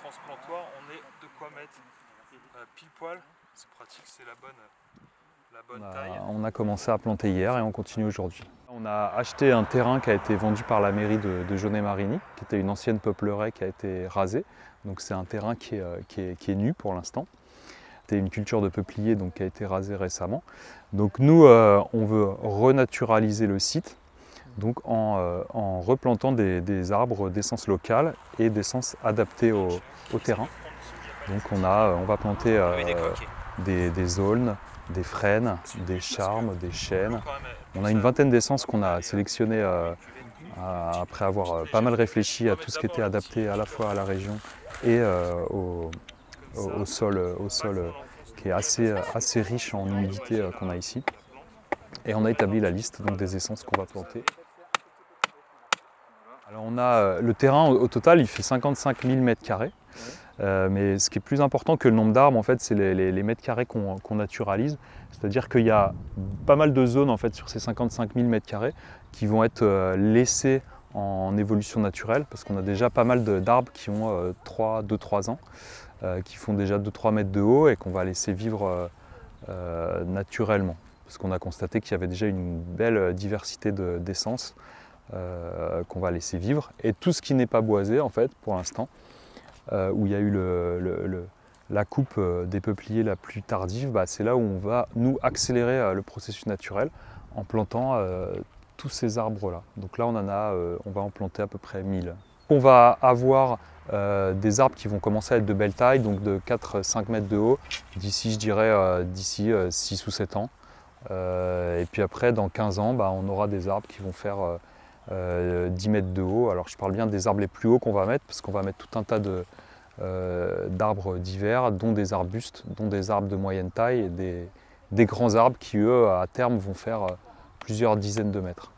transplantoir, on est de quoi mettre pile poil. C'est pratique, c'est la bonne taille. On a commencé à planter hier et on continue aujourd'hui. On a acheté un terrain qui a été vendu par la mairie de Jaunet-Marigny, qui était une ancienne peupleraie qui a été rasée. Donc c'est un terrain qui est nu pour l'instant. C'était une culture de peuplier donc, qui a été rasée récemment. Donc nous, on veut renaturaliser le site donc en replantant des arbres d'essence locale et d'essence adaptée au terrain. Donc on va planter des aulnes, des frênes, des charmes, des chênes. On a une vingtaine d'essences qu'on a sélectionnées après avoir pas mal réfléchi à tout ce qui était adapté à la fois à la région et au sol qui est assez riche en humidité qu'on a ici. Et on a établi la liste donc, des essences qu'on va planter. Alors on a le terrain au total, il fait 55 000 m². Mais ce qui est plus important que le nombre d'arbres, en fait, c'est les mètres carrés qu'on naturalise. C'est-à-dire qu'il y a pas mal de zones en fait, sur ces 55 000 m² qui vont être laissées en évolution naturelle, parce qu'on a déjà pas mal d'arbres qui ont 2-3 ans, qui font déjà 2-3 mètres de haut et qu'on va laisser vivre naturellement. Parce qu'on a constaté qu'il y avait déjà une belle diversité d'essences qu'on va laisser vivre. Et tout ce qui n'est pas boisé, en fait, pour l'instant, où il y a eu la coupe des peupliers la plus tardive, c'est là où on va nous accélérer le processus naturel en plantant tous ces arbres-là. Donc là on va en planter à peu près 1000. On va avoir des arbres qui vont commencer à être de belle taille, donc de 4-5 mètres de haut, d'ici je dirais d'ici 6 ou 7 ans. Et puis après dans 15 ans, on aura des arbres qui vont faire 10 mètres de haut. Alors je parle bien des arbres les plus hauts qu'on va mettre, parce qu'on va mettre tout un tas d'arbres divers, dont des arbustes, dont des arbres de moyenne taille et des grands arbres qui eux à terme vont faire plusieurs dizaines de mètres.